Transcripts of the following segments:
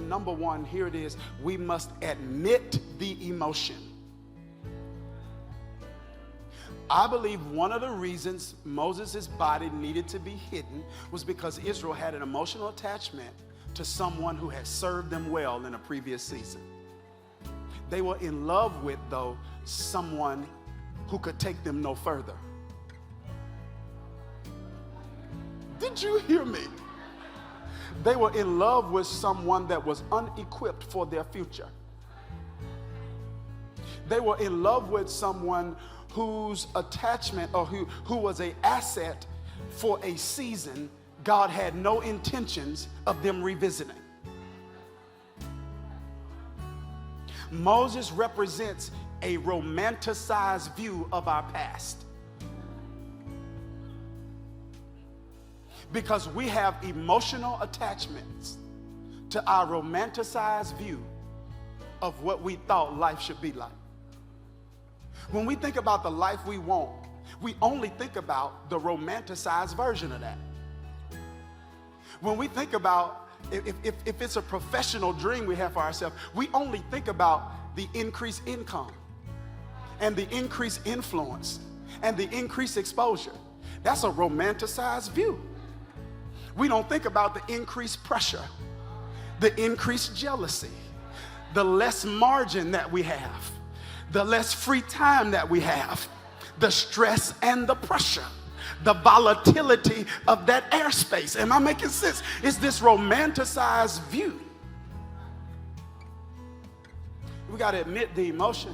number one, here it is, we must admit the emotion. I believe one of the reasons Moses' body needed to be hidden was because Israel had an emotional attachment to someone who had served them well in a previous season. They were in love with, though, someone who could take them no further. Did you hear me? They were in love with someone that was unequipped for their future. They were in love with someone whose attachment, or who was an asset for a season God had no intentions of them revisiting. Moses represents a romanticized view of our past. Because we have emotional attachments to our romanticized view of what we thought life should be like. When we think about the life we want, we only think about the romanticized version of that. When we think about, if it's a professional dream we have for ourselves, we only think about the increased income and the increased influence and the increased exposure. That's a romanticized view. We don't think about the increased pressure, the increased jealousy, the less margin that we have, the less free time that we have, the stress and the pressure, the volatility of that airspace. Am I making sense? It's this romanticized view. We got to admit the emotion.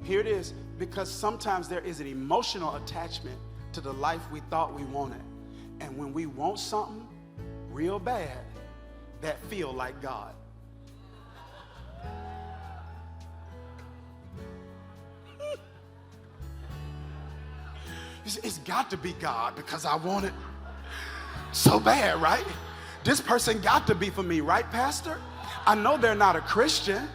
Here it is, because sometimes there is an emotional attachment to the life we thought we wanted. And when we want something real bad, that feel like God. It's got to be God because I want it so bad, right? This person got to be for me, right, Pastor? I know they're not a Christian.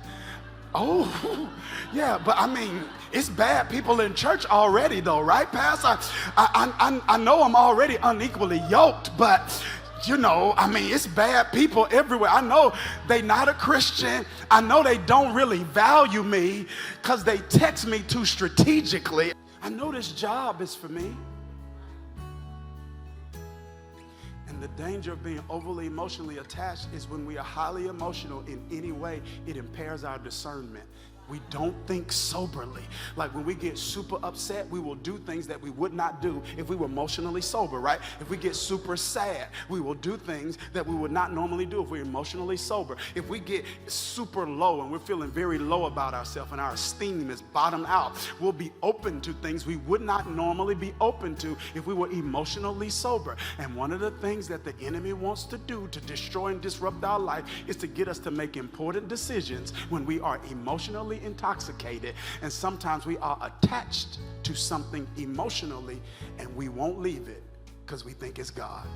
Oh, yeah, but I mean, it's bad people in church already, though, right, Pastor? I know I'm already unequally yoked, but you know, I mean, it's bad people everywhere. I know they not a Christian. I know they don't really value me because they text me too strategically. I know this job is for me. And the danger of being overly emotionally attached is when we are highly emotional in any way, it impairs our discernment. We don't think soberly. Like when we get super upset, we will do things that we would not do if we were emotionally sober, right? If we get super sad, we will do things that we would not normally do if we're emotionally sober. If we get super low and we're feeling very low about ourselves and our esteem is bottomed out, we'll be open to things we would not normally be open to if we were emotionally sober. And one of the things that the enemy wants to do to destroy and disrupt our life is to get us to make important decisions when we are emotionally intoxicated, and sometimes we are attached to something emotionally and we won't leave it because we think it's God.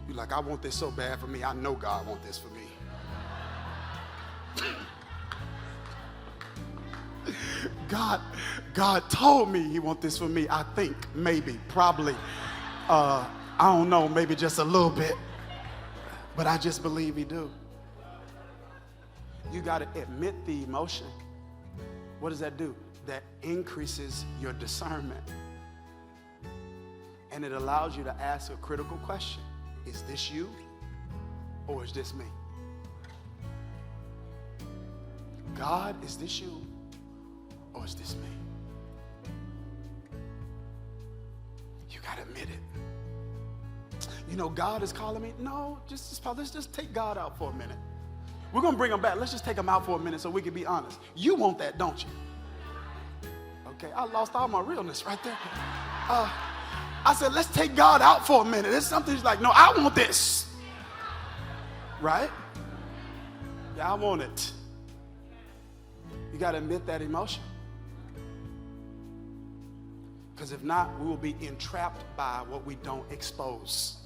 You're like, I want this so bad for me. I know God wants this for me. God told me he wants this for me. I think, maybe, probably. I don't know, maybe just a little bit, but I just believe he do. You got to admit the emotion. What does that do? That increases your discernment. And it allows you to ask a critical question. Is this you or is this me? God, is this you or is this me? You got to admit it. You know, God is calling me. No, let's just take God out for a minute. We're going to bring him back. Let's just take him out for a minute so we can be honest. You want that, don't you? Okay, I lost all my realness right there. I said, let's take God out for a minute. There's something he's like, no, I want this. Right? Yeah, I want it. You got to admit that emotion. Because if not, we will be entrapped by what we don't expose.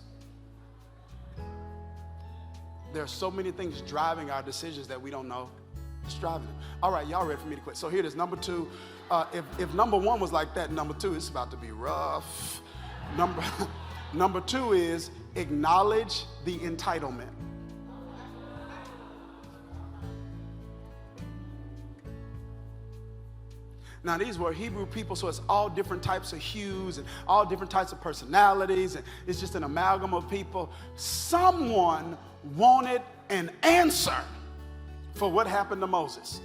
There are so many things driving our decisions that we don't know. striving. All right, y'all ready for me to quit? So here it is, number two. If number one was like that, number two, it's about to be rough. Number two is acknowledge the entitlement. Now, these were Hebrew people, so it's all different types of hues and all different types of personalities, and it's just an amalgam of people. Someone wanted an answer for what happened to Moses.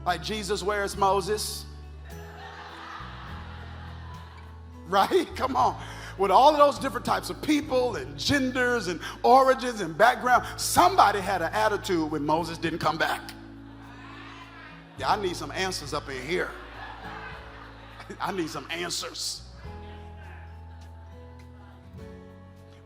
Like Jesus, where's Moses? Right? Come on. With all of those different types of people and genders and origins and background, somebody had an attitude when Moses didn't come back. Yeah, I need some answers up in here. I need some answers.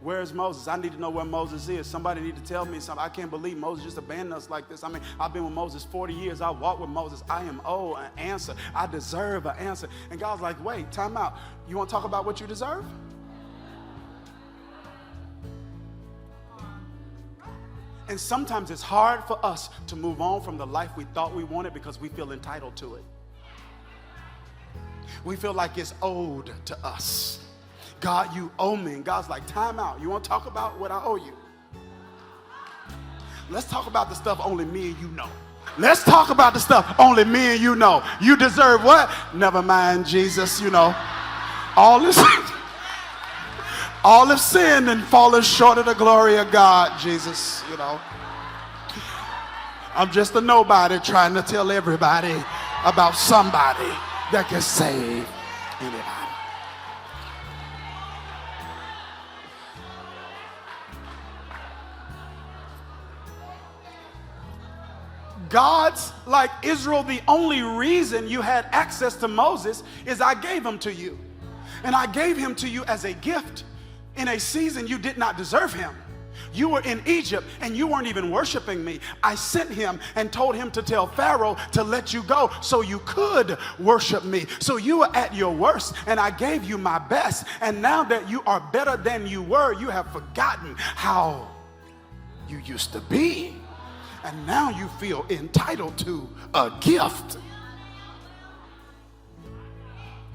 Where's Moses? I need to know where Moses is. Somebody need to tell me something. I can't believe Moses just abandoned us like this. I mean, I've been with Moses 40 years. I walked with Moses. I am owed an answer. I deserve an answer. And God's like, wait, time out. You want to talk about what you deserve? And sometimes it's hard for us to move on from the life we thought we wanted because we feel entitled to it. We feel like it's owed to us. God, you owe me. And God's like, time out. You want to talk about what I owe you? Let's talk about the stuff only me and you know. Let's talk about the stuff only me and you know. You deserve what? Never mind, Jesus, you know. All have sinned and fallen short of the glory of God, Jesus, you know. I'm just a nobody trying to tell everybody about somebody that can save anybody. God's like Israel, the only reason you had access to Moses is I gave him to you. And I gave him to you as a gift. In a season you did not deserve him. You were in Egypt and you weren't even worshiping me. I sent him and told him to tell Pharaoh to let you go so you could worship me. So you were at your worst and I gave you my best. And now that you are better than you were, you have forgotten how you used to be. And now you feel entitled to a gift.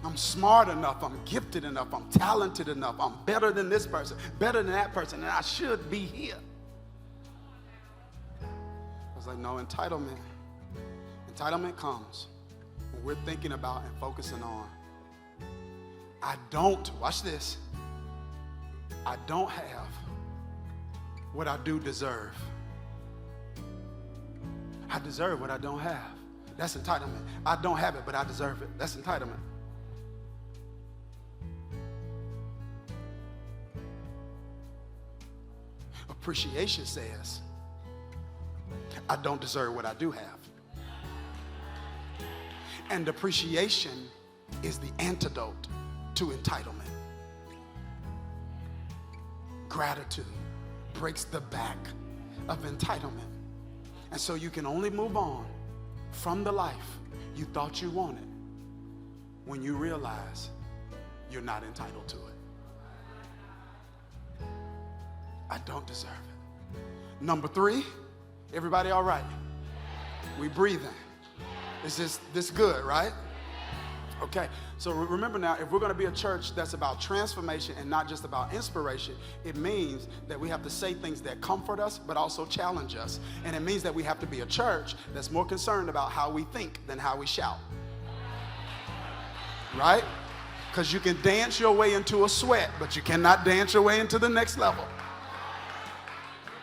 I'm smart enough, I'm gifted enough, I'm talented enough, I'm better than this person, better than that person, and I should be here. I was like, no, entitlement. Entitlement comes when we're thinking about and focusing on, watch this, I don't have what I do deserve. I deserve what I don't have. That's entitlement. I don't have it, but I deserve it. That's entitlement. Appreciation says, I don't deserve what I do have. And appreciation is the antidote to entitlement. Gratitude breaks the back of entitlement. And so you can only move on from the life you thought you wanted when you realize you're not entitled to it. I don't deserve it. Number three, everybody all right? We breathing. Is this good, right? Okay, so remember now, if we're going to be a church that's about transformation and not just about inspiration, it means that we have to say things that comfort us but also challenge us. And it means that we have to be a church that's more concerned about how we think than how we shout. Right? Because you can dance your way into a sweat, but you cannot dance your way into the next level.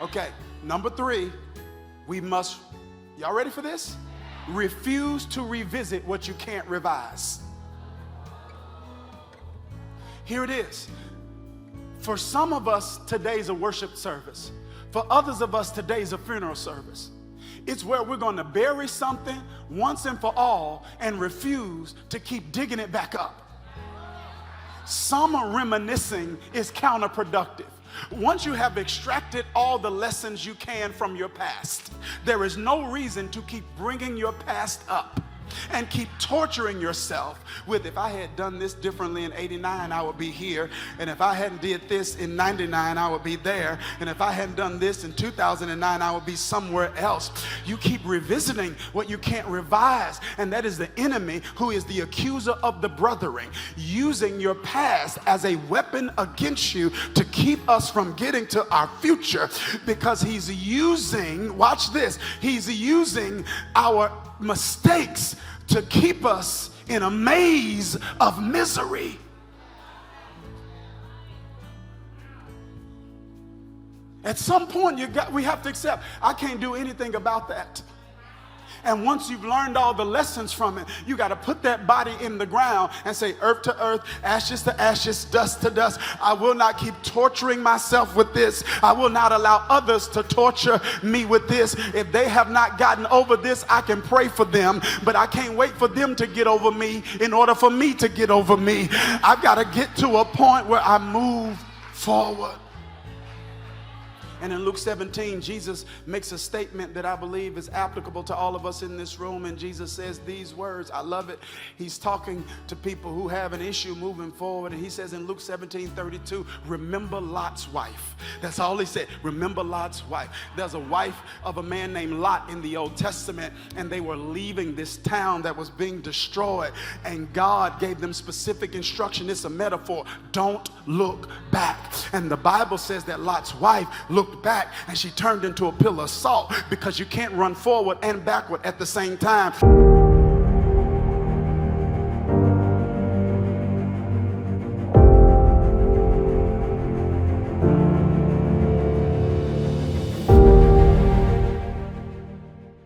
Okay, number three, we must, y'all ready for this? Refuse to revisit what you can't revise. Here it is. For some of us, today's a worship service. For others of us, today's a funeral service. It's where we're going to bury something once and for all and refuse to keep digging it back up. Some reminiscing is counterproductive. Once you have extracted all the lessons you can from your past, there is no reason to keep bringing your past up. and keep torturing yourself with, if I had done this differently in 89, I would be here. And if I hadn't did this in 99, I would be there. And if I hadn't done this in 2009, I would be somewhere else. You keep revisiting what you can't revise. And that is the enemy, who is the accuser of the brethren, using your past as a weapon against you to keep us from getting to our future, because he's using, watch this, he's using our mistakes to keep us in a maze of misery. At some point, we have to accept, I can't do anything about that. And once you've learned all the lessons from it, you got to put that body in the ground and say, earth to earth, ashes to ashes, dust to dust. I will not keep torturing myself with this. I will not allow others to torture me with this. If they have not gotten over this, I can pray for them, but I can't wait for them to get over me in order for me to get over me. I've got to get to a point where I move forward. And in Luke 17, Jesus makes a statement that I believe is applicable to all of us in this room. And Jesus says these words. I love it. He's talking to people who have an issue moving forward. And he says in Luke 17:32, remember Lot's wife. That's all he said. Remember Lot's wife. There's a wife of a man named Lot in the Old Testament. And they were leaving this town that was being destroyed. And God gave them specific instruction. It's a metaphor. Don't look back. And the Bible says that Lot's wife looked back and she turned into a pillar of salt, because you can't run forward and backward at the same time.